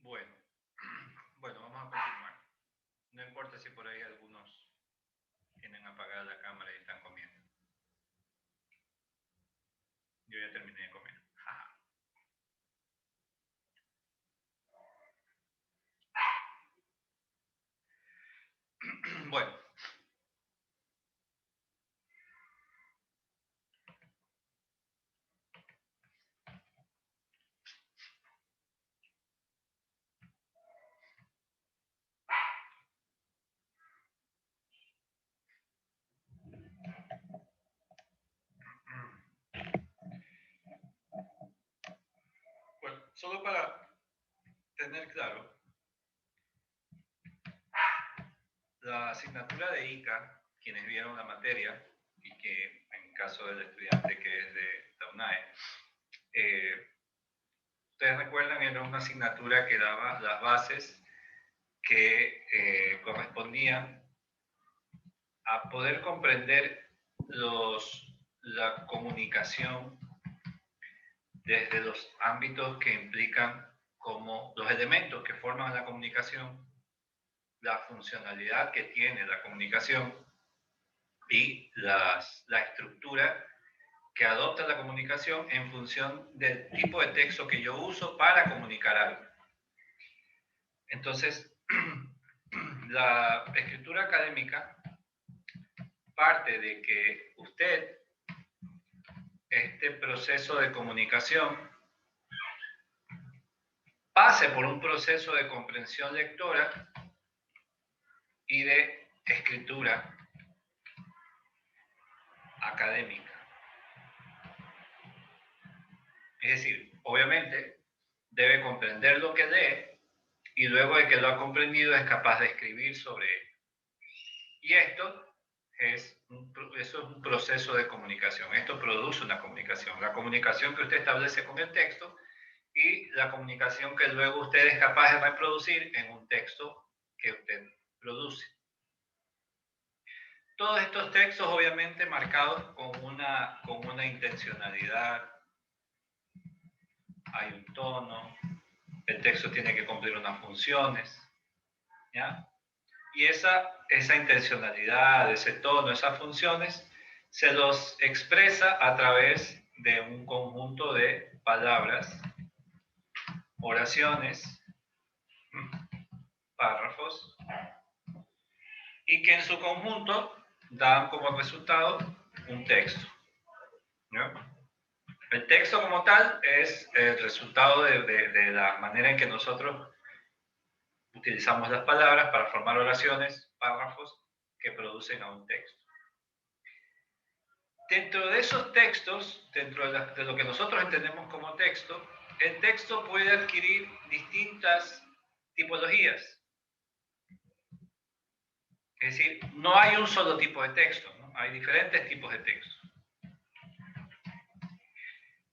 Bueno, bueno, vamos a continuar. No importa si por ahí algunos tienen apagada la cámara y están comiendo. Yo ya terminé de comer. Bueno. Bueno, solo para tener claro, la asignatura de ICA, quienes vieron la materia, y que en caso del estudiante que es de la UNAE, ustedes recuerdan, era una asignatura que daba las bases que correspondían a poder comprender la comunicación desde los ámbitos que implican como los elementos que forman la comunicación, la funcionalidad que tiene la comunicación y la estructura que adopta la comunicación en función del tipo de texto que yo uso para comunicar algo. Entonces, la escritura académica parte de que usted, este proceso de comunicación, pase por un proceso de comprensión lectora y de escritura académica. Es decir, obviamente debe comprender lo que lee y luego de que lo ha comprendido es capaz de escribir sobre él. Y eso es un proceso de comunicación. Esto produce una comunicación. La comunicación que usted establece con el texto y la comunicación que luego usted es capaz de reproducir en un texto que usted produce. Todos estos textos obviamente marcados con una intencionalidad. Hay un tono, el texto tiene que cumplir unas funciones, ¿ya? Y esa intencionalidad, ese tono, esas funciones, se los expresa a través de un conjunto de palabras, oraciones, párrafos, y que en su conjunto dan como resultado un texto, ¿no? El texto como tal es el resultado de la manera en que nosotros utilizamos las palabras para formar oraciones, párrafos que producen a un texto. Dentro de esos textos, dentro de lo que nosotros entendemos como texto, el texto puede adquirir distintas tipologías. Es decir, no hay un solo tipo de texto, ¿no? Hay diferentes tipos de texto.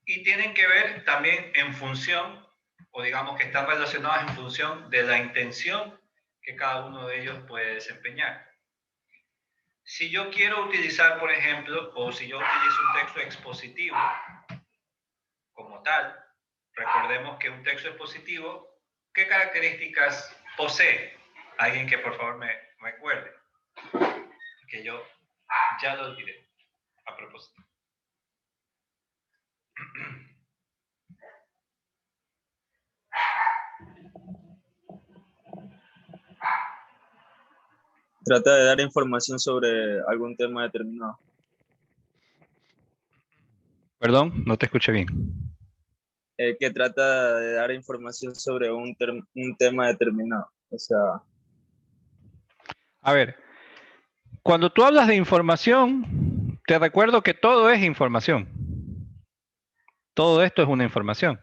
Y tienen que ver también en función, o digamos que están relacionados en función de la intención que cada uno de ellos puede desempeñar. Si yo quiero utilizar, por ejemplo, o si yo utilizo un texto expositivo como tal, recordemos que un texto expositivo, ¿qué características posee? Alguien que por favor me recuerde, que yo ya lo olvidé a propósito. Trata de dar información sobre algún tema determinado. Perdón, no te escuché bien. Que trata de dar información sobre un tema determinado. O sea... A ver, cuando tú hablas de información, te recuerdo que todo es información. Todo esto es una información.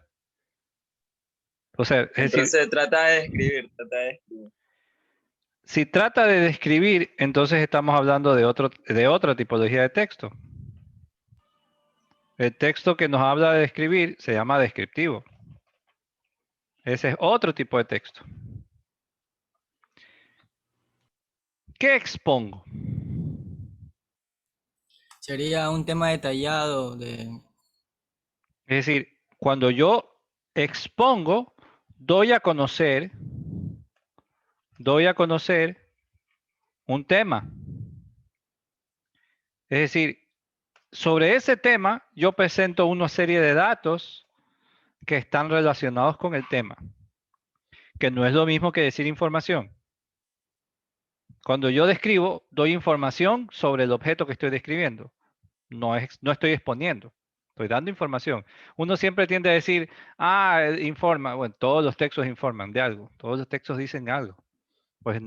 O sea, es Entonces decir, trata de escribir. si trata de describir, entonces estamos hablando de otra tipología de texto. El texto que nos habla de describir se llama descriptivo. Ese es otro tipo de texto. ¿Qué expongo? Sería un tema detallado de... Es decir, cuando yo expongo, doy a conocer un tema. Es decir, sobre ese tema yo presento una serie de datos que están relacionados con el tema, que no es lo mismo que decir información. Cuando yo describo, doy información sobre el objeto que estoy describiendo. No estoy exponiendo, estoy dando información. Uno siempre tiende a decir, informa. Bueno, todos los textos informan de algo, todos los textos dicen algo. Pues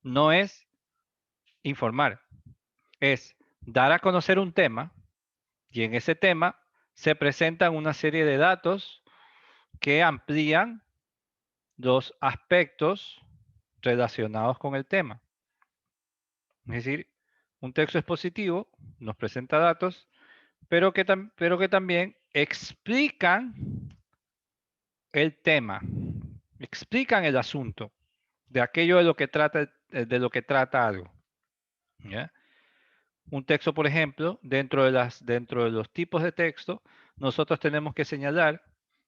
no es informar, es dar a conocer un tema y en ese tema se presentan una serie de datos que amplían los aspectos relacionados con el tema. Es decir, un texto expositivo nos presenta datos, pero que también explican el tema, explican el asunto de aquello de lo que trata algo. ¿Ya? Un texto, por ejemplo, dentro de los tipos de texto, nosotros tenemos que señalar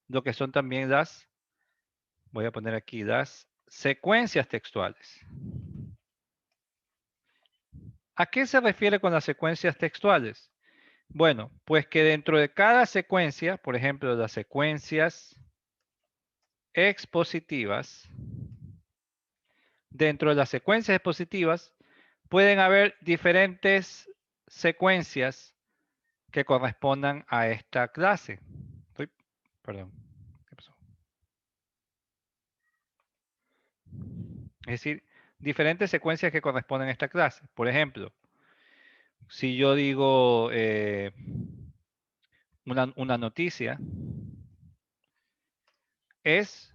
lo que son también voy a poner aquí, las secuencias textuales. ¿A qué se refiere con las secuencias textuales? Bueno, pues que dentro de cada secuencia, por ejemplo, las secuencias expositivas, dentro de las secuencias expositivas pueden haber diferentes secuencias que correspondan a esta clase. Perdón, ¿qué pasó? Es decir, diferentes secuencias que corresponden a esta clase. Por ejemplo, si yo digo una noticia, es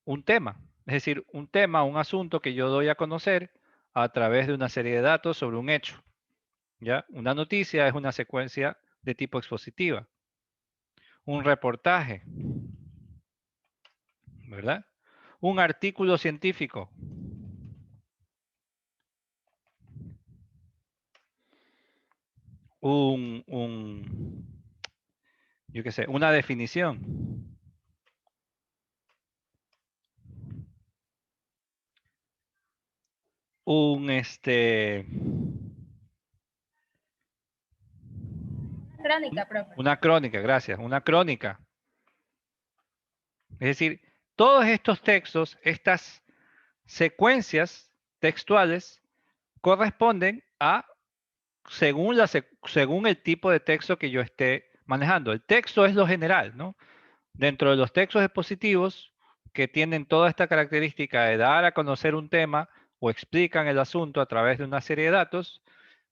un tema. Es decir, un tema, un asunto que yo doy a conocer a través de una serie de datos sobre un hecho. ¿Ya? Una noticia es una secuencia de tipo expositiva. Un reportaje, ¿verdad? Un artículo científico. Yo qué sé, una definición. Crónica, profe. Una crónica, gracias, una crónica. Es decir, todos estos textos, estas secuencias textuales, corresponden a según el tipo de texto que yo esté manejando. El texto es lo general, ¿no? Dentro de los textos expositivos que tienen toda esta característica de dar a conocer un tema o explican el asunto a través de una serie de datos,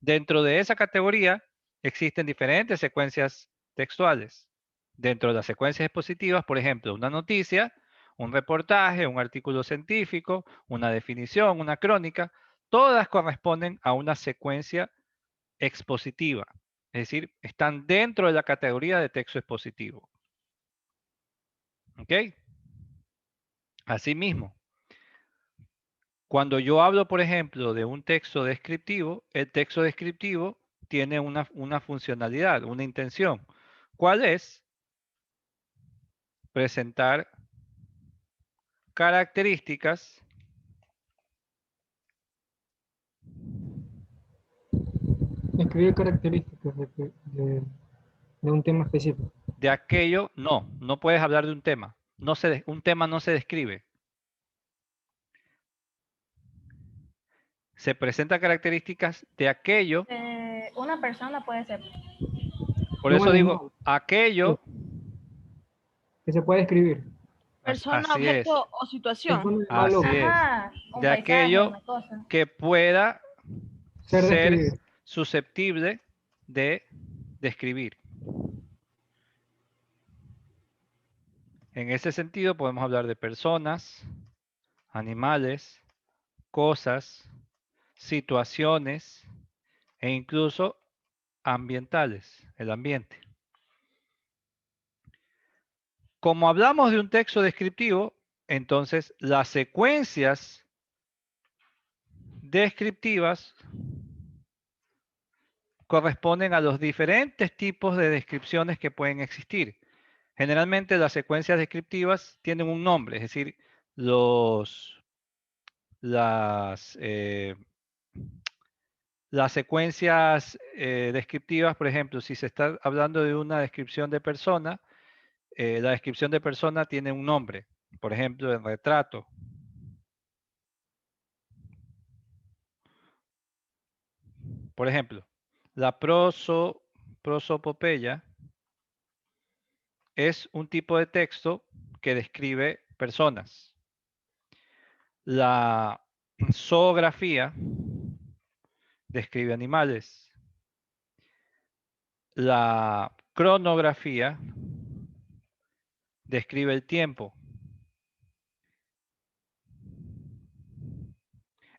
dentro de esa categoría existen diferentes secuencias textuales. Dentro de las secuencias expositivas, por ejemplo, una noticia, un reportaje, un artículo científico, una definición, una crónica, todas corresponden a una secuencia expositiva. Es decir, están dentro de la categoría de texto expositivo. ¿Ok? Asimismo, cuando yo hablo, por ejemplo, de un texto descriptivo, el texto descriptivo tiene una funcionalidad, una intención. ¿Cuál es? Presentar características Escribir características de un tema específico. de aquello. No puedes hablar de un tema. Un tema no se describe. Se presenta características de aquello. Una persona puede ser. Por No, eso digo, aquello. que se puede escribir. Persona, Así objeto es. o situación. Persona, Así es. Ajá, un De paisaje, aquello una cosa. que pueda ser ser describido. susceptible de describir. En ese sentido podemos hablar de personas, animales, cosas, situaciones e incluso ambientales, el ambiente. Como hablamos de un texto descriptivo, entonces las secuencias descriptivas corresponden a los diferentes tipos de descripciones que pueden existir. Generalmente las secuencias descriptivas tienen un nombre, es decir, las secuencias descriptivas, por ejemplo, si se está hablando de una descripción de persona, la descripción de persona tiene un nombre. Por ejemplo, el retrato. Por ejemplo, la prosopopeya es un tipo de texto que describe personas. La zoografía describe animales. La cronografía describe el tiempo.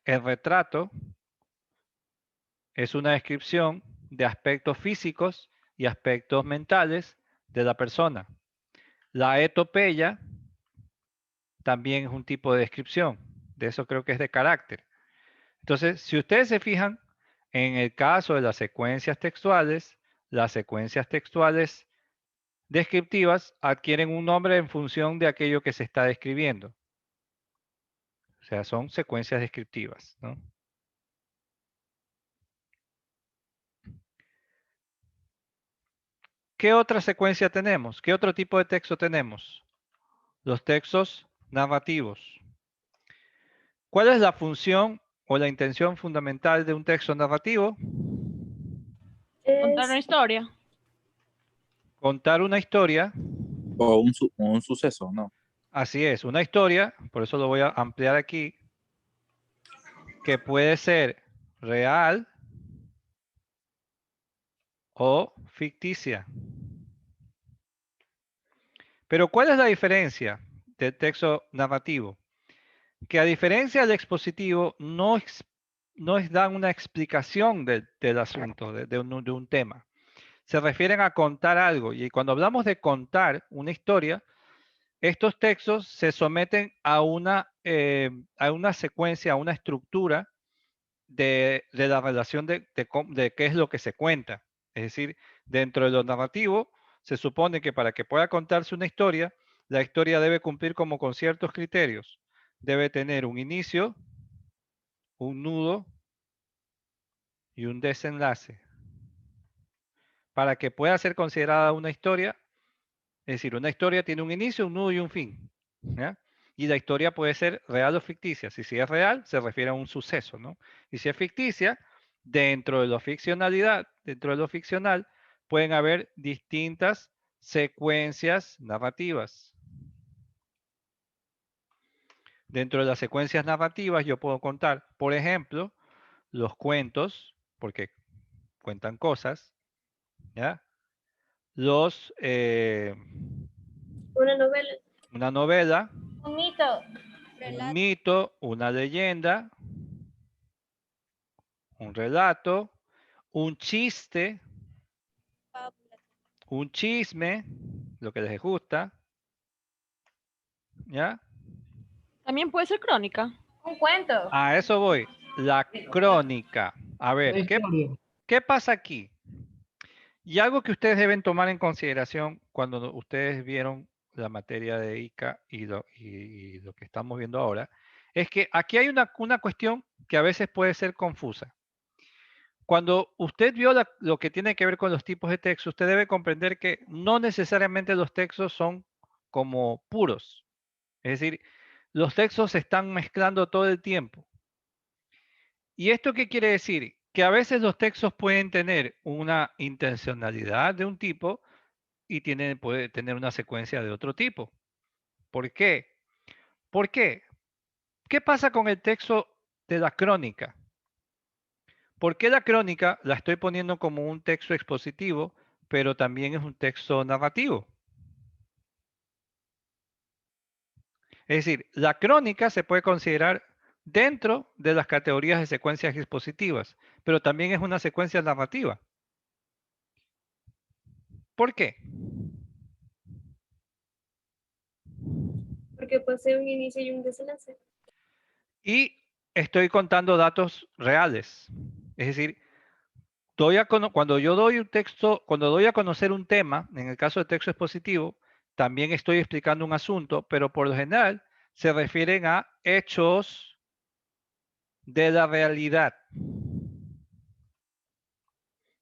El retrato es una descripción de aspectos físicos y aspectos mentales de la persona. La etopeya también es un tipo de descripción. De eso creo que es de carácter. Entonces, si ustedes se fijan, en el caso de las secuencias textuales descriptivas adquieren un nombre en función de aquello que se está describiendo. O sea, son secuencias descriptivas, ¿no? ¿Qué otra secuencia tenemos? ¿Qué otro tipo de texto tenemos? Los textos narrativos. ¿Cuál es la función o la intención fundamental de un texto narrativo? Contar una historia. Contar una historia. O un suceso, ¿no? Así es, una historia, por eso lo voy a ampliar aquí, que puede ser real o ficticia. Pero ¿cuál es la diferencia del texto narrativo? Que a diferencia del expositivo, no dan una explicación del asunto, de un tema. Se refieren a contar algo. Y cuando hablamos de contar una historia, estos textos se someten a una secuencia, a una estructura de la relación de qué es lo que se cuenta. Es decir, dentro de lo narrativo, se supone que para que pueda contarse una historia, la historia debe cumplir como con ciertos criterios. Debe tener un inicio, un nudo y un desenlace. Para que pueda ser considerada una historia, es decir, una historia tiene un inicio, un nudo y un fin, ¿ya? Y la historia puede ser real o ficticia. Si es real, se refiere a un suceso, ¿no? Y si es ficticia, dentro de la ficcionalidad, dentro de lo ficcional, pueden haber distintas secuencias narrativas. Dentro de las secuencias narrativas yo puedo contar, por ejemplo, los cuentos, porque cuentan cosas, ¿ya? Una novela. Una novela, Un mito. un mito, una leyenda, un relato, un chiste, un chisme, lo que les gusta, ¿ya? También puede ser crónica. Un cuento. A eso voy. La crónica. A La ver, historia. ¿qué pasa aquí? Y algo que ustedes deben tomar en consideración cuando ustedes vieron la materia de ICA y lo que estamos viendo ahora, es que aquí hay una cuestión que a veces puede ser confusa. Cuando usted vio lo que tiene que ver con los tipos de texto, usted debe comprender que no necesariamente los textos son como puros. Es decir, los textos se están mezclando todo el tiempo. ¿Y esto qué quiere decir? Que a veces los textos pueden tener una intencionalidad de un tipo y puede tener una secuencia de otro tipo. ¿Por qué? ¿Por qué? ¿Qué pasa con el texto de la crónica? ¿Por qué la crónica la estoy poniendo como un texto expositivo, pero también es un texto narrativo? Es decir, la crónica se puede considerar dentro de las categorías de secuencias expositivas, pero también es una secuencia narrativa. ¿Por qué? Porque posee un inicio y un desenlace. Y estoy contando datos reales. Es decir, cuando yo doy un texto, cuando doy a conocer un tema, en el caso de texto expositivo, también estoy explicando un asunto, pero por lo general se refieren a hechos de la realidad.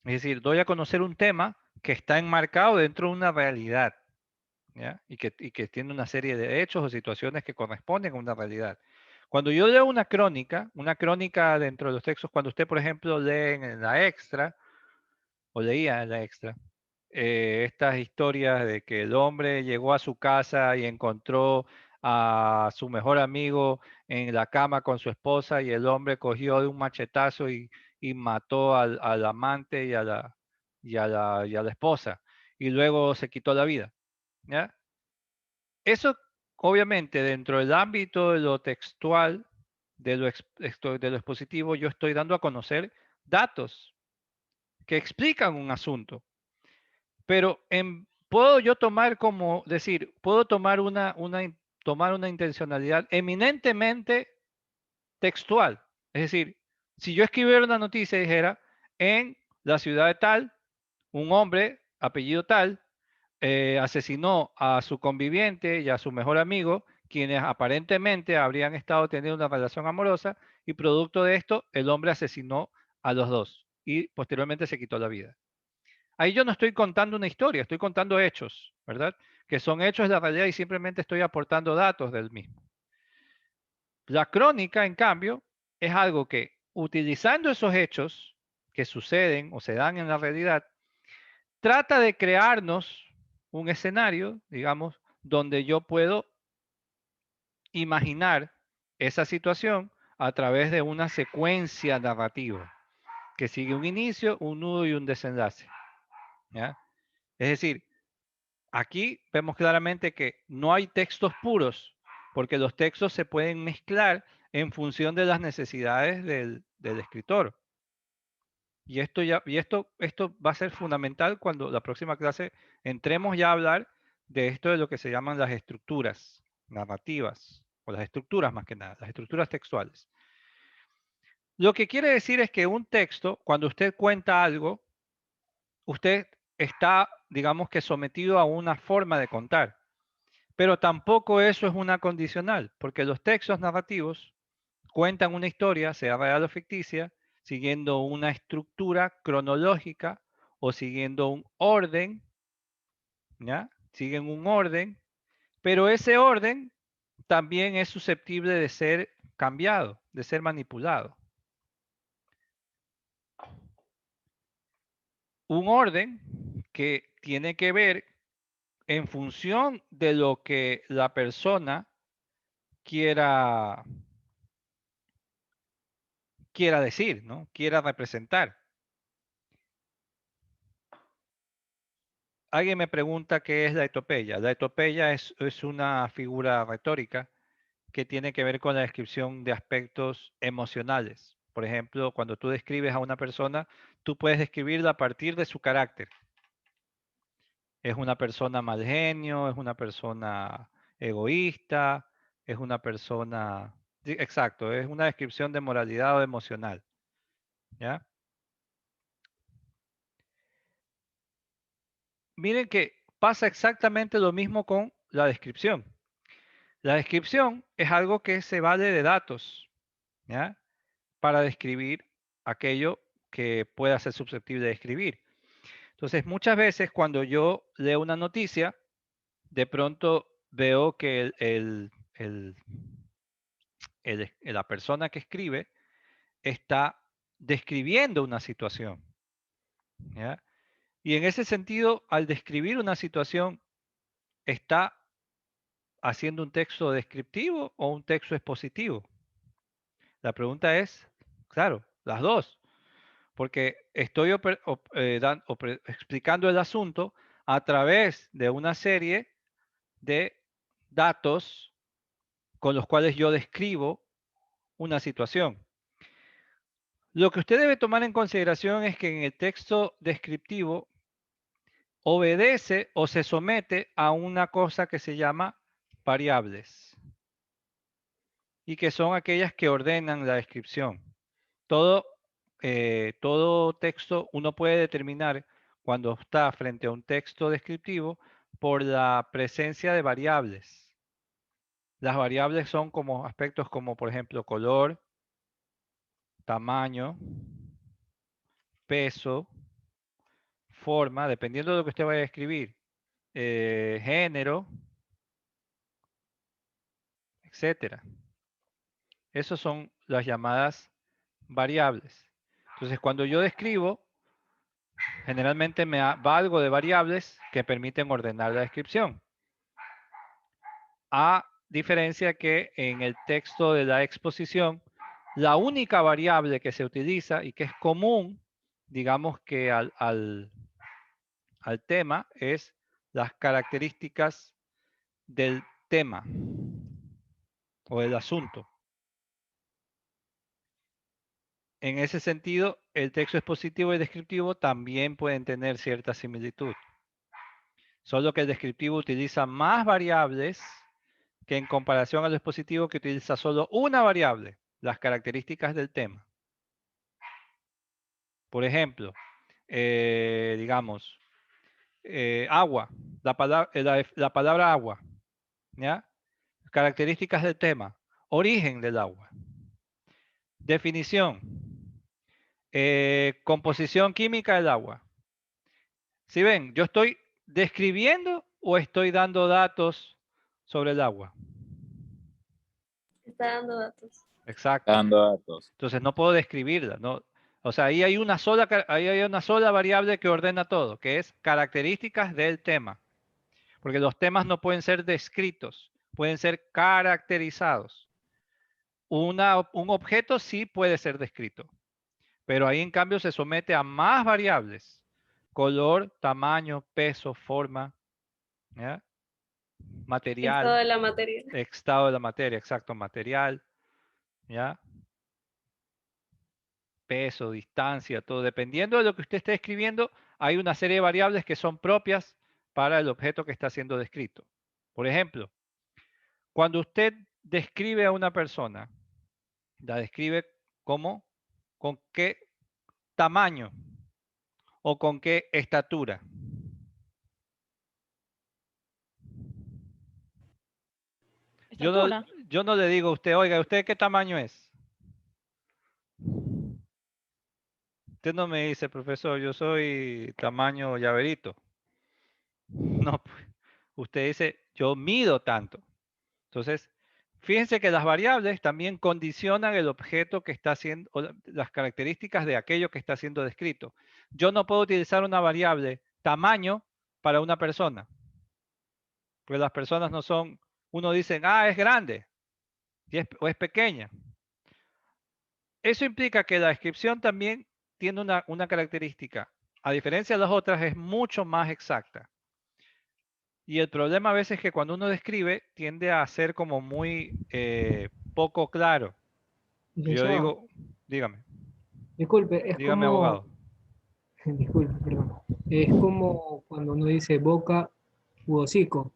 Es decir, doy a conocer un tema que está enmarcado dentro de una realidad, ¿ya? Y que tiene una serie de hechos o situaciones que corresponden a una realidad. Cuando yo leo una crónica dentro de los textos, cuando usted, por ejemplo, lee en la extra, o leía en la extra, estas historias de que el hombre llegó a su casa y encontró a su mejor amigo en la cama con su esposa y el hombre cogió de un machetazo y mató al amante y a la esposa y luego se quitó la vida, ¿ya? Eso, obviamente, dentro del ámbito de lo textual, de lo expositivo, yo estoy dando a conocer datos que explican un asunto. Pero puedo yo tomar como decir, puedo tomar tomar una intencionalidad eminentemente textual. Es decir, si yo escribiera una noticia y dijera, en la ciudad de tal, un hombre, apellido tal, asesinó a su conviviente y a su mejor amigo, quienes aparentemente habrían estado teniendo una relación amorosa, y producto de esto, el hombre asesinó a los dos y posteriormente se quitó la vida. Ahí yo no estoy contando una historia, estoy contando hechos, ¿verdad? Que son hechos de la realidad y simplemente estoy aportando datos del mismo. La crónica, en cambio, es algo que utilizando esos hechos que suceden o se dan en la realidad, trata de crearnos un escenario, digamos, donde yo puedo imaginar esa situación a través de una secuencia narrativa que sigue un inicio, un nudo y un desenlace, ¿ya? Es decir, aquí vemos claramente que no hay textos puros, porque los textos se pueden mezclar en función de las necesidades del escritor. Y esto va a ser fundamental cuando la próxima clase entremos ya a hablar de esto de lo que se llaman las estructuras narrativas, o las estructuras más que nada, las estructuras textuales. Lo que quiere decir es que un texto, cuando usted cuenta algo, usted está, digamos que sometido a una forma de contar. Pero tampoco eso es una condicional, porque los textos narrativos cuentan una historia, sea real o ficticia, siguiendo una estructura cronológica o siguiendo un orden, ¿ya? Siguen un orden, pero ese orden también es susceptible de ser cambiado, de ser manipulado. Un orden que tiene que ver en función de lo que la persona quiera decir, ¿no? Quiera representar. Alguien me pregunta qué es la etopeya. La etopeya es una figura retórica que tiene que ver con la descripción de aspectos emocionales. Por ejemplo, cuando tú describes a una persona, tú puedes describirla a partir de su carácter. Es una persona mal genio, es una persona egoísta, es una persona... Sí, exacto, es una descripción de moralidad o emocional, ¿ya? Miren que pasa exactamente lo mismo con la descripción. La descripción es algo que se vale de datos, ¿ya? Para describir aquello que pueda ser susceptible de escribir. Entonces, muchas veces cuando yo leo una noticia, de pronto veo que la persona que escribe está describiendo una situación, ¿ya? Y en ese sentido, al describir una situación, está haciendo un texto descriptivo o un texto expositivo. La pregunta es, claro, las dos, porque estoy explicando el asunto a través de una serie de datos con los cuales yo describo una situación. Lo que usted debe tomar en consideración es que en el texto descriptivo obedece o se somete a una cosa que se llama variables y que son aquellas que ordenan la descripción. Todo texto uno puede determinar cuando está frente a un texto descriptivo por la presencia de variables. Las variables son como aspectos como, por ejemplo, color, tamaño, peso, forma, dependiendo de lo que usted vaya a escribir, género, etcétera. Esas son las llamadas variables. Entonces, cuando yo describo, generalmente valgo de variables que permiten ordenar la descripción. A diferencia que en el texto de la exposición, la única variable que se utiliza y que es común, digamos que al tema, es las características del tema o del asunto. En ese sentido, el texto expositivo y descriptivo también pueden tener cierta similitud. Solo que el descriptivo utiliza más variables que en comparación al expositivo, que utiliza solo una variable, las características del tema. Por ejemplo, digamos, agua, la palabra agua, ¿ya? Características del tema, origen del agua, definición, composición química del agua. Si ven, yo estoy describiendo o estoy dando datos sobre el agua. Está dando datos. Exacto. Dando datos. Entonces no puedo describirla, ¿no? O sea, ahí hay una sola variable que ordena todo, que es características del tema. Porque los temas no pueden ser descritos, pueden ser caracterizados. Un objeto sí puede ser descrito, pero ahí en cambio se somete a más variables. Color, tamaño, peso, forma, ¿ya? Material. Estado de la materia. Estado de la materia, exacto, material, ¿ya? Peso, distancia, todo. Dependiendo de lo que usted esté escribiendo, hay una serie de variables que son propias para el objeto que está siendo descrito. Por ejemplo, cuando usted describe a una persona, la describe como, con qué tamaño o con qué estatura. Estatura. Yo no le digo a usted, oiga, ¿usted qué tamaño es? Usted no me dice, profesor, yo soy tamaño llaverito. No, pues, usted dice, yo mido tanto. Entonces, fíjense que las variables también condicionan el objeto que está siendo, o las características de aquello que está siendo descrito. Yo no puedo utilizar una variable tamaño para una persona, porque las personas no son, uno dice, ah, es grande o es pequeña. Eso implica que la descripción también tiene una característica, a diferencia de las otras, es mucho más exacta. Y el problema a veces es que cuando uno describe tiende a ser como muy poco claro. Yo Licenciado, digo, dígame, disculpe, es dígame como, abogado. disculpe, perdón, es como cuando uno dice boca u hocico,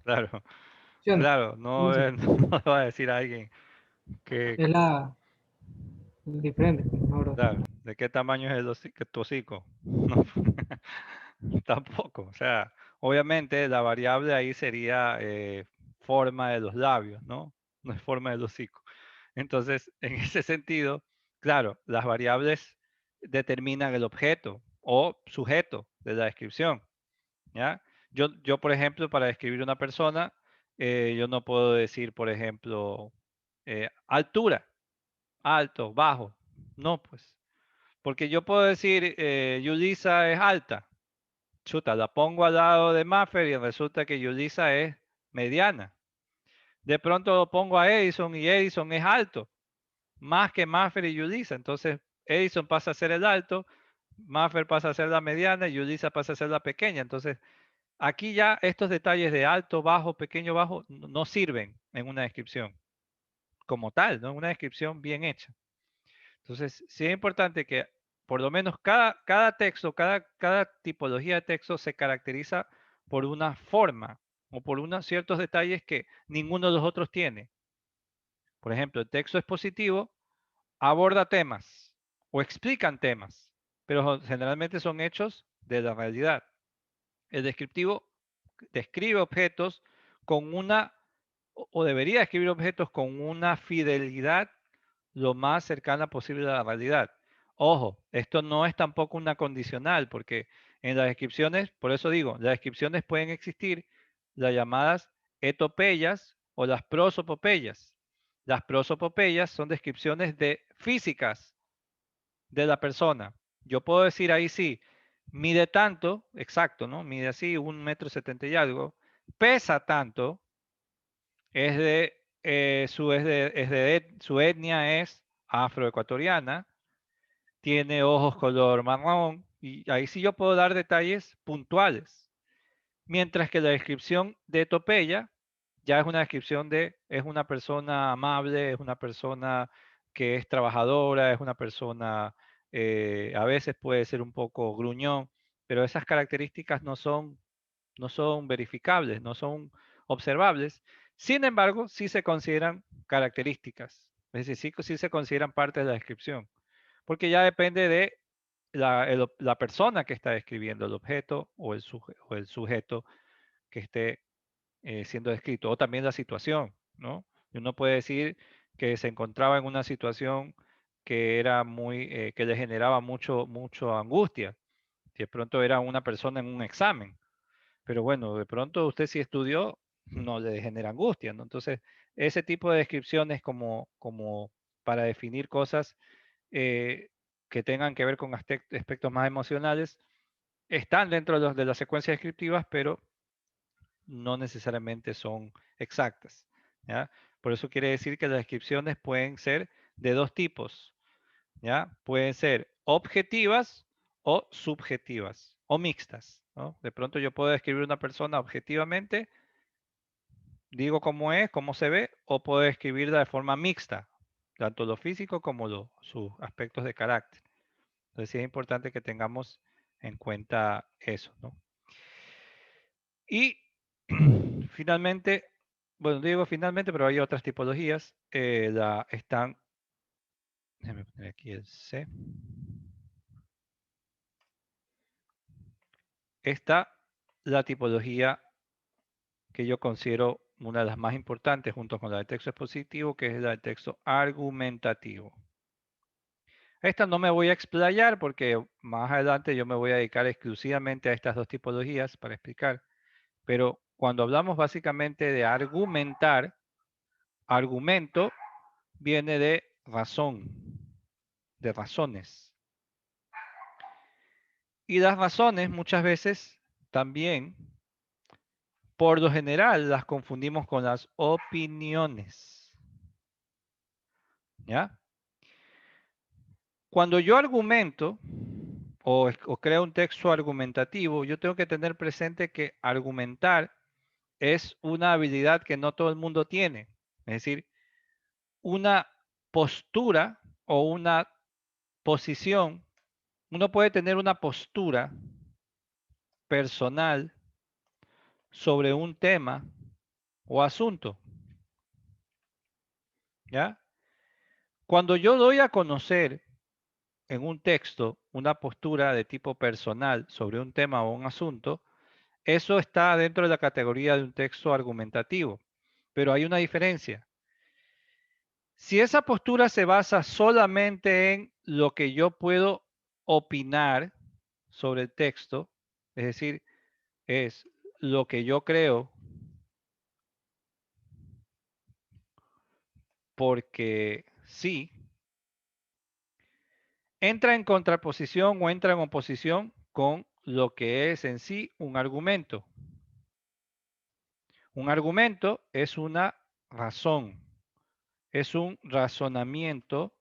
Claro, ¿sí o no? claro, ¿Cómo no, se- no le va a decir a alguien que, Es la diferente, la verdad. claro, de qué tamaño es tu hocico. No, tampoco. O sea, obviamente la variable ahí sería forma de los labios, ¿no? No es forma del hocico. Entonces, en ese sentido, claro, las variables determinan el objeto o sujeto de la descripción, ¿ya? Yo, por ejemplo, para describir una persona, yo no puedo decir, por ejemplo, altura, alto, bajo. No, pues. Porque yo puedo decir, Yulisa es alta. Chuta, la pongo al lado de Maffer y resulta que Yulisa es mediana. De pronto lo pongo a Edison y Edison es alto, más que Maffer y Yulisa. Entonces, Edison pasa a ser el alto, Maffer pasa a ser la mediana y Yulisa pasa a ser la pequeña. Entonces, aquí ya estos detalles de alto, bajo, pequeño, bajo no sirven en una descripción como tal, ¿no? Una descripción bien hecha. Entonces, sí es importante que por lo menos cada texto, cada tipología de texto se caracteriza por una forma o por unos ciertos detalles que ninguno de los otros tiene. Por ejemplo, el texto expositivo aborda temas o explican temas, pero generalmente son hechos de la realidad. El descriptivo describe objetos con una o debería describir objetos con una fidelidad lo más cercana posible a la realidad. Ojo, esto no es tampoco una condicional, porque en las descripciones, por eso digo, las descripciones pueden existir las llamadas etopeyas o las prosopopeyas. Las prosopopeyas son descripciones de físicas de la persona. Yo puedo decir ahí sí, mide tanto, exacto, ¿no? Mide así, 1,70 m y algo, pesa tanto, es de, su etnia es afroecuatoriana, tiene ojos color marrón, y ahí sí yo puedo dar detalles puntuales. Mientras que la descripción de etopeya ya es una descripción de, es una persona amable, es una persona que es trabajadora, es una persona, a veces puede ser un poco gruñón, pero esas características no son verificables, no son observables. Sin embargo, sí se consideran características, es decir, sí se consideran parte de la descripción, porque ya depende de la persona que está describiendo el objeto o el sujeto que esté siendo descrito, o también la situación, ¿no? Y uno puede decir que se encontraba en una situación que era que le generaba mucho angustia. De pronto era una persona en un examen, pero bueno, de pronto usted si estudió, no le genera angustia, ¿no? Entonces, ese tipo de descripciones como para definir cosas que tengan que ver con aspectos más emocionales, están dentro de las secuencias descriptivas, pero no necesariamente son exactas, ¿ya? Por eso quiere decir que las descripciones pueden ser de dos tipos, ¿ya? Pueden ser objetivas o subjetivas o mixtas, ¿no? De pronto yo puedo describir una persona objetivamente, digo cómo es, cómo se ve, o puedo describirla de forma mixta, tanto lo físico como sus aspectos de carácter. Entonces sí es importante que tengamos en cuenta eso, ¿no? Y finalmente, bueno, digo finalmente, pero hay otras tipologías. Déjame poner aquí el C. Está la tipología que yo considero una de las más importantes junto con la del texto expositivo, que es la del texto argumentativo. Esta no me voy a explayar porque más adelante yo me voy a dedicar exclusivamente a estas dos tipologías para explicar. Pero cuando hablamos básicamente de argumentar, argumento viene de razón, de razones. Y las razones muchas veces también, por lo general, las confundimos con las opiniones. ¿Ya? Cuando yo argumento o creo un texto argumentativo, yo tengo que tener presente que argumentar es una habilidad que no todo el mundo tiene. Es decir, una postura o una posición, uno puede tener una postura personal sobre un tema o asunto. ¿Ya? Cuando yo doy a conocer en un texto una postura de tipo personal sobre un tema o un asunto, eso está dentro de la categoría de un texto argumentativo. Pero hay una diferencia. Si esa postura se basa solamente en lo que yo puedo opinar sobre el texto, es decir, es lo que yo creo porque sí, entra en contraposición o entra en oposición con lo que es en sí un argumento. Un argumento es una razón, es un razonamiento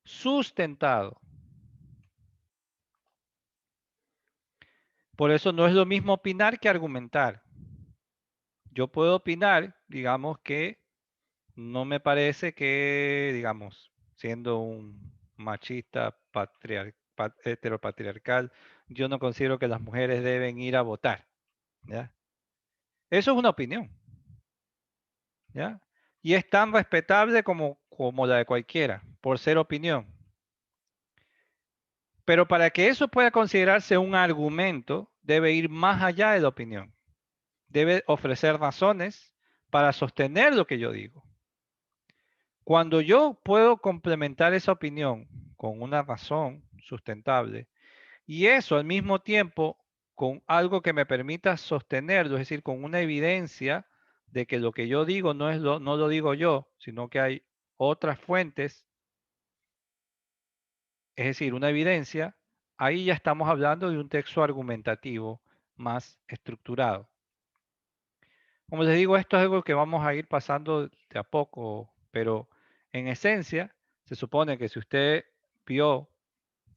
sustentado. Por eso no es lo mismo opinar que argumentar. Yo puedo opinar, digamos que no me parece que, digamos, siendo un machista heteropatriarcal, yo no considero que las mujeres deben ir a votar. ¿Ya? Eso es una opinión. ¿Ya? Y es tan respetable como la de cualquiera, por ser opinión. Pero para que eso pueda considerarse un argumento, debe ir más allá de la opinión. Debe ofrecer razones para sostener lo que yo digo. Cuando yo puedo complementar esa opinión con una razón sustentable y eso al mismo tiempo con algo que me permita sostenerlo, es decir, con una evidencia de que lo que yo digo no lo digo yo, sino que hay otras fuentes, es decir, una evidencia, ahí ya estamos hablando de un texto argumentativo más estructurado. Como les digo, esto es algo que vamos a ir pasando de a poco, pero en esencia se supone que si usted vio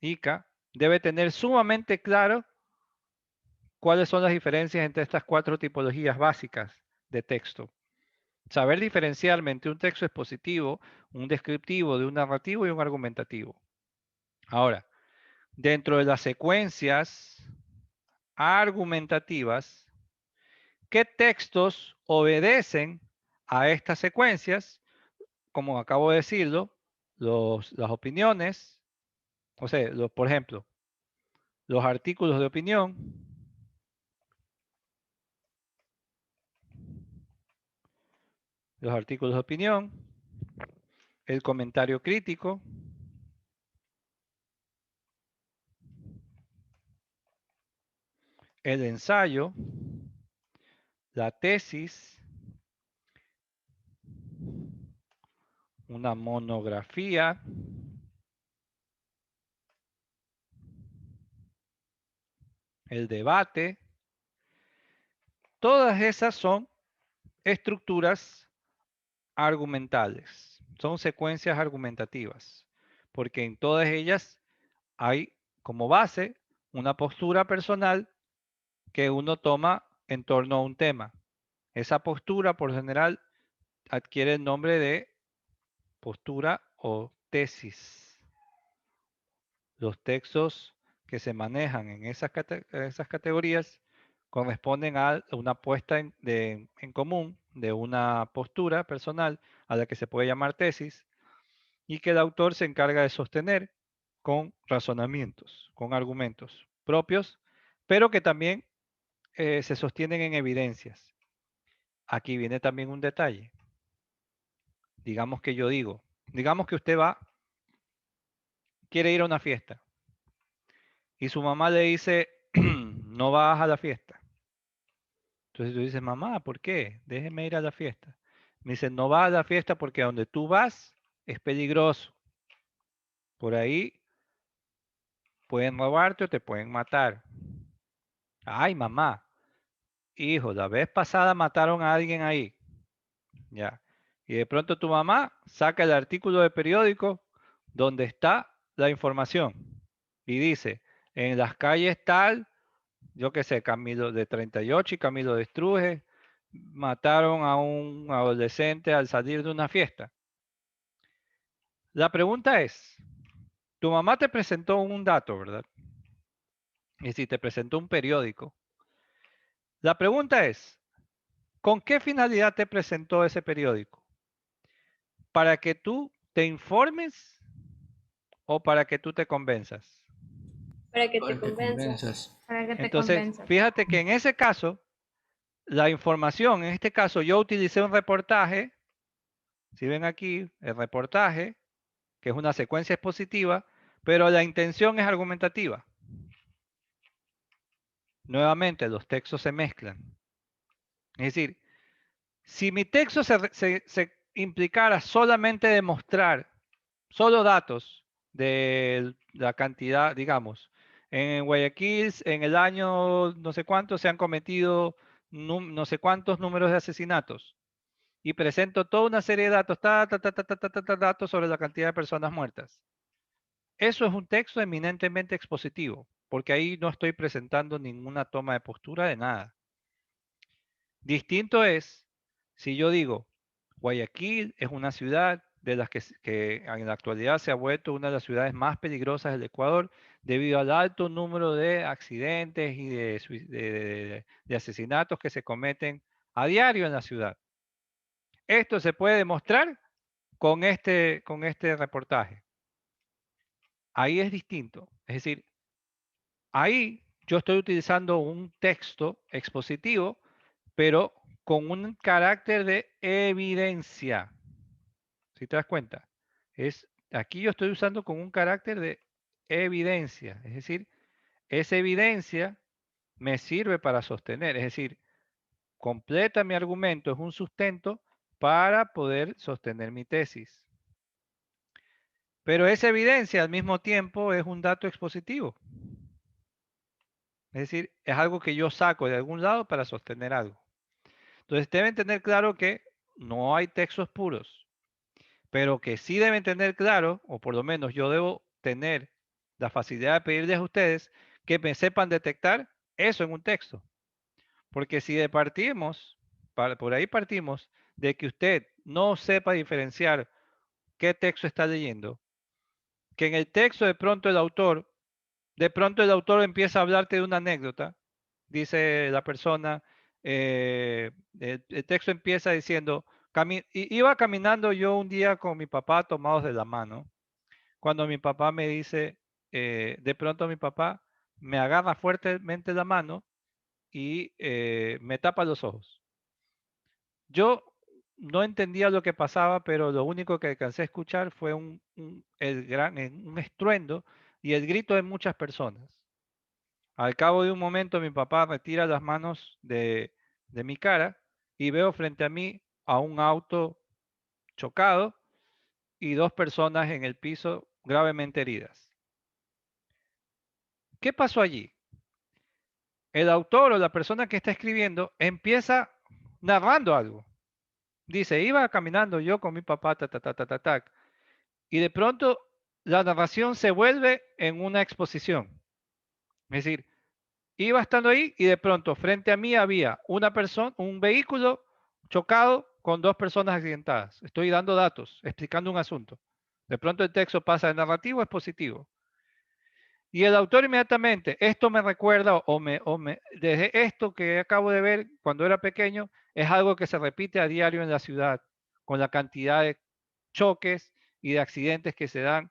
ICA, debe tener sumamente claro cuáles son las diferencias entre estas 4 tipologías básicas de texto. Saber diferenciar entre un texto expositivo, un descriptivo, de un narrativo y un argumentativo. Ahora, dentro de las secuencias argumentativas, ¿qué textos obedecen a estas secuencias? Como acabo de decirlo, las opiniones, o sea, por ejemplo, los artículos de opinión, el comentario crítico, el ensayo, la tesis, una monografía, el debate. Todas esas son estructuras argumentales, son secuencias argumentativas, porque en todas ellas hay como base una postura personal que uno toma en torno a un tema. Esa postura, por general, adquiere el nombre de postura o tesis. Los textos que se manejan en esas categorías corresponden a una puesta en común de una postura personal a la que se puede llamar tesis y que el autor se encarga de sostener con razonamientos, con argumentos propios, pero que también se sostienen en evidencias. Aquí viene también un detalle. Digamos que yo digo, digamos que usted quiere ir a una fiesta y su mamá le dice, no vas a la fiesta. Entonces tú dices, mamá, ¿por qué? Déjeme ir a la fiesta. Me dice, no vas a la fiesta porque donde tú vas es peligroso. Por ahí pueden robarte o te pueden matar. Ay, mamá, hijo, la vez pasada mataron a alguien ahí. Ya. Y de pronto tu mamá saca el artículo de periódico donde está la información y dice, en las calles tal, yo qué sé, Camilo de 38 y Camilo de Estruje mataron a un adolescente al salir de una fiesta. La pregunta es, tu mamá te presentó un dato, ¿verdad? Es decir, te presentó un periódico. La pregunta es, ¿con qué finalidad te presentó ese periódico? ¿Para que tú te informes o para que tú te convenzas? Para que te Para que convenzas. Para que te Entonces, convenza. fíjate que en ese caso, la información, en este caso yo utilicé un reportaje, si ven aquí, el reportaje, que es una secuencia expositiva, pero la intención es argumentativa. Nuevamente, los textos se mezclan. Es decir, si mi texto se implicara solamente demostrar solo datos de la cantidad, digamos, en Guayaquil en el año no sé cuánto se han cometido no sé cuántos números de asesinatos y presento toda una serie de datos, datos sobre la cantidad de personas muertas. Eso es un texto eminentemente expositivo, porque ahí no estoy presentando ninguna toma de postura de nada. Distinto es si yo digo, Guayaquil es una ciudad de las que en la actualidad se ha vuelto una de las ciudades más peligrosas del Ecuador debido al alto número de accidentes y de asesinatos que se cometen a diario en la ciudad. Esto se puede demostrar con este reportaje. Ahí es distinto. Es decir, ahí yo estoy utilizando un texto expositivo pero con un carácter de evidencia. ¿Sí te das cuenta? Aquí yo estoy usando con un carácter de evidencia, es decir, esa evidencia me sirve para sostener, es decir, completa mi argumento, es un sustento para poder sostener mi tesis. Pero esa evidencia al mismo tiempo es un dato expositivo. Es decir, es algo que yo saco de algún lado para sostener algo. Entonces deben tener claro que no hay textos puros, pero que sí deben tener claro, o por lo menos yo debo tener la facilidad de pedirles a ustedes que me sepan detectar eso en un texto. Porque si por ahí partimos de que usted no sepa diferenciar qué texto está leyendo, que en el texto de pronto el autor empieza a hablarte de una anécdota, dice la persona, el texto empieza diciendo, iba caminando yo un día con mi papá tomados de la mano, cuando mi papá me dice, de pronto mi papá me agarra fuertemente la mano y me tapa los ojos. Yo no entendía lo que pasaba, pero lo único que alcancé a escuchar fue un estruendo y el grito de muchas personas. Al cabo de un momento mi papá retira las manos de mi cara y veo frente a mí a un auto chocado y 2 personas en el piso gravemente heridas. ¿Qué pasó allí? El autor o la persona que está escribiendo empieza narrando algo. Dice, iba caminando yo con mi papá, ta, ta, ta, ta, ta, ta, y de pronto la narración se vuelve en una exposición. Es decir, iba estando ahí y de pronto frente a mí había una persona, un vehículo chocado con 2 personas accidentadas. Estoy dando datos, explicando un asunto. De pronto el texto pasa de narrativo a expositivo. Y el autor inmediatamente, esto me recuerda desde esto que acabo de ver cuando era pequeño, es algo que se repite a diario en la ciudad, con la cantidad de choques y de accidentes que se dan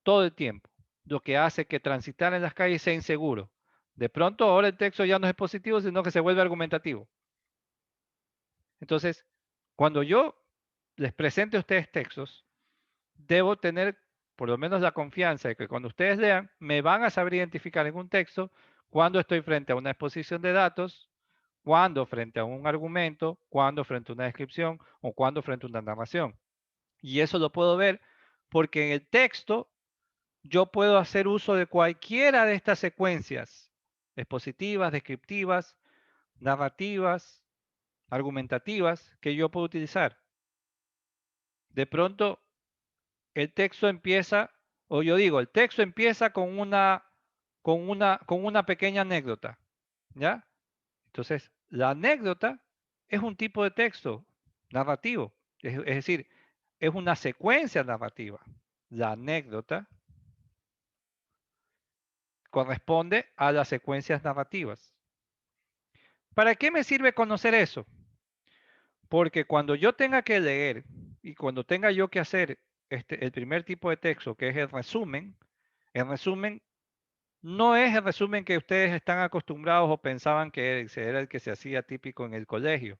todo el tiempo, lo que hace que transitar en las calles sea inseguro. De pronto ahora el texto ya no es positivo, sino que se vuelve argumentativo. Entonces, cuando yo les presente a ustedes textos, debo tener por lo menos la confianza de que cuando ustedes lean, me van a saber identificar en un texto cuando estoy frente a una exposición de datos, cuando frente a un argumento, cuando frente a una descripción o cuando frente a una narración. Y eso lo puedo ver porque en el texto yo puedo hacer uso de cualquiera de estas secuencias expositivas, descriptivas, narrativas, argumentativas que yo puedo utilizar. De pronto, el texto empieza, o yo digo, el texto empieza con una pequeña anécdota, ¿ya? Entonces, la anécdota es un tipo de texto narrativo, es decir, es una secuencia narrativa. La anécdota corresponde a las secuencias narrativas. ¿Para qué me sirve conocer eso? Porque cuando yo tenga que leer y cuando tenga yo que hacer el primer tipo de texto, que es el resumen no es el resumen que ustedes están acostumbrados o pensaban que era el que se hacía típico en el colegio,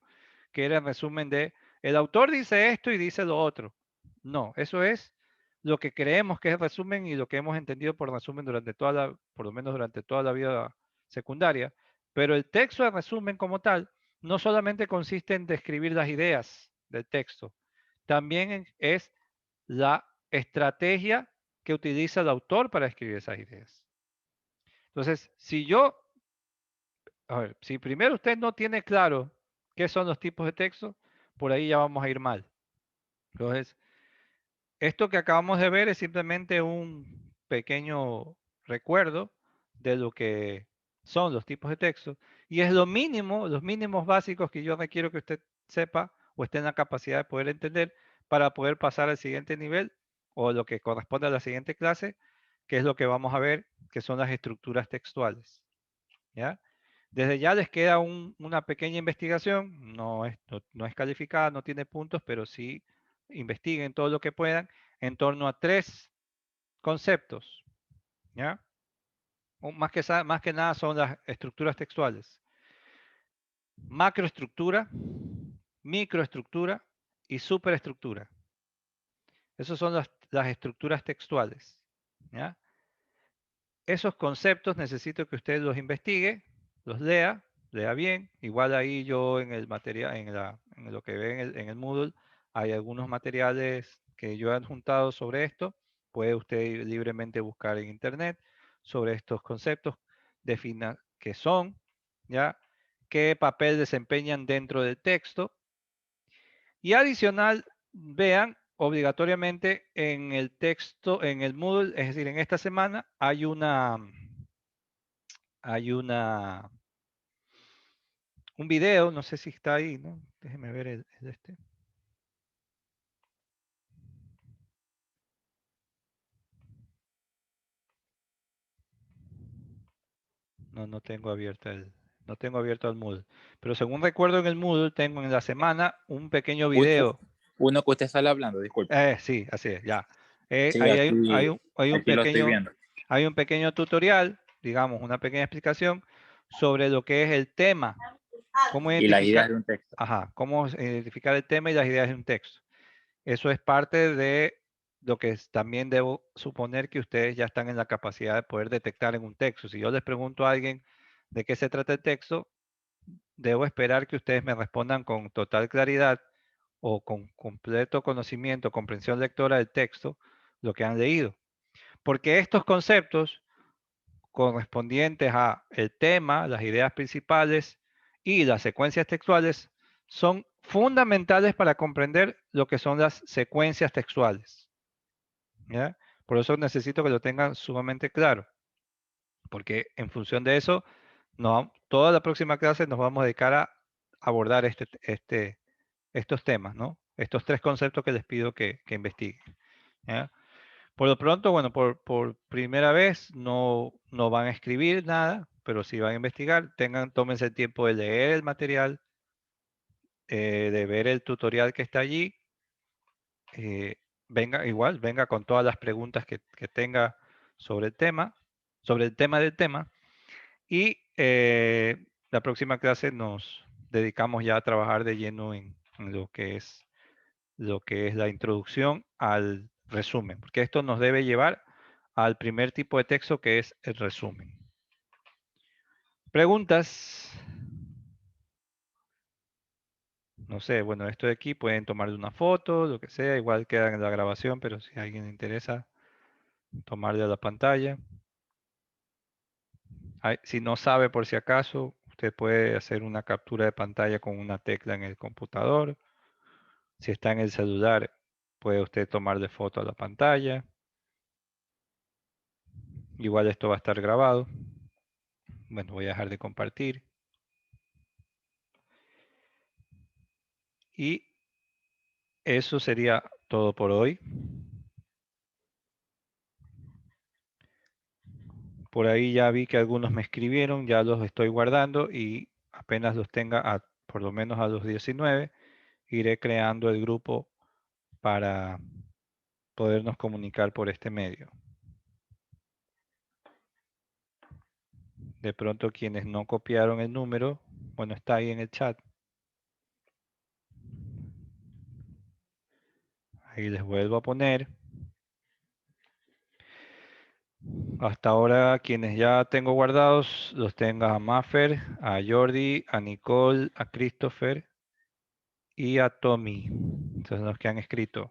que era el resumen de, el autor dice esto y dice lo otro. No, eso es lo que creemos que es resumen y lo que hemos entendido por resumen por lo menos durante toda la vida secundaria. Pero el texto de resumen como tal no solamente consiste en describir las ideas del texto, también es la estrategia que utiliza el autor para escribir esas ideas. Entonces, si primero usted no tiene claro qué son los tipos de texto, por ahí ya vamos a ir mal. Entonces, esto que acabamos de ver es simplemente un pequeño recuerdo de lo que son los tipos de texto y es lo mínimo, los mínimos básicos que yo requiero que usted sepa o esté en la capacidad de poder entender para poder pasar al siguiente nivel o lo que corresponde a la siguiente clase, que es lo que vamos a ver, que son las estructuras textuales. ¿Ya? Desde ya les queda una pequeña investigación, no es calificada, no tiene puntos, pero sí investiguen todo lo que puedan en torno a 3 conceptos. ¿Ya? Más que nada son las estructuras textuales. macroestructura, microestructura y superestructura. Esas son las estructuras textuales. ¿Ya? Esos conceptos necesito que usted los investigue, los lea bien. Igual ahí yo en el material, en lo que ve en el Moodle, hay algunos materiales que yo he adjuntado sobre esto. Puede usted libremente buscar en internet sobre estos conceptos, defina qué son, ¿ya? Qué papel desempeñan dentro del texto. Y adicional, vean obligatoriamente en el texto, en el Moodle, es decir, en esta semana hay un video, no sé si está ahí, ¿no? Déjeme ver el este. No tengo abierto el Moodle. Pero según recuerdo en el Moodle, tengo en la semana un pequeño video. Uno que usted sale hablando, disculpe. Sí, así es, ya. Sí, Ahí aquí, hay un aquí lo estoy viendo. hay un pequeño tutorial, digamos, una pequeña explicación sobre lo que es el tema. Cómo Y las ideas identificar, de un texto. cómo identificar el tema y las ideas de un texto. Eso es parte de lo que también debo suponer que ustedes ya están en la capacidad de poder detectar en un texto. Si yo les pregunto a alguien de qué se trata el texto, debo esperar que ustedes me respondan con total claridad o con completo conocimiento, comprensión lectora del texto, lo que han leído. Porque estos conceptos correspondientes a el tema, las ideas principales y las secuencias textuales son fundamentales para comprender lo que son las secuencias textuales. ¿Ya? Por eso necesito que lo tengan sumamente claro. Porque en función de eso, toda la próxima clase nos vamos a dedicar a abordar estos temas, ¿no? Estos tres conceptos que les pido que investiguen. ¿Ya? Por lo pronto, bueno, por primera vez no van a escribir nada, pero sí van a investigar. Tómense el tiempo de leer el material, de ver el tutorial que está allí. Venga con todas las preguntas que tenga sobre el tema del tema. Y la próxima clase nos dedicamos ya a trabajar de lleno en lo que es la introducción al resumen, porque esto nos debe llevar al primer tipo de texto que es el resumen. ¿Preguntas? No sé, bueno, esto de aquí pueden tomarle una foto, lo que sea, igual queda en la grabación, pero si a alguien le interesa tomarle a la pantalla. Si no sabe por si acaso, usted puede hacer una captura de pantalla con una tecla en el computador. Si está en el celular, puede usted tomarle foto a la pantalla. Igual esto va a estar grabado. Bueno, voy a dejar de compartir. Y eso sería todo por hoy. Por ahí ya vi que algunos me escribieron, ya los estoy guardando y apenas los tenga, por lo menos a los 19, iré creando el grupo para podernos comunicar por este medio. De pronto quienes no copiaron el número, bueno, está ahí en el chat. Ahí les vuelvo a poner. Hasta ahora quienes ya tengo guardados, los tengo a Maffer, a Jordi, a Nicole, a Christopher y a Tommy. Entonces los que han escrito.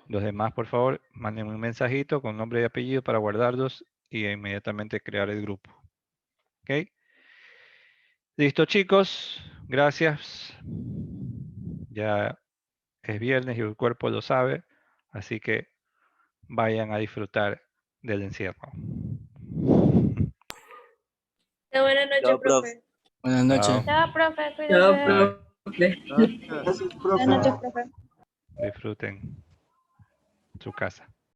Los demás, por favor, manden un mensajito con nombre y apellido para guardarlos y inmediatamente crear el grupo. ¿Ok? Listo, chicos. Gracias. Ya es viernes y el cuerpo lo sabe. Así que vayan a disfrutar del encierro. Buenas noches, Chao, prof. profe. Buenas noches. Chao, profe, Chao, cuídate. Bye. profe. Gracias, profe. Buenas noches, profe. Disfruten su casa.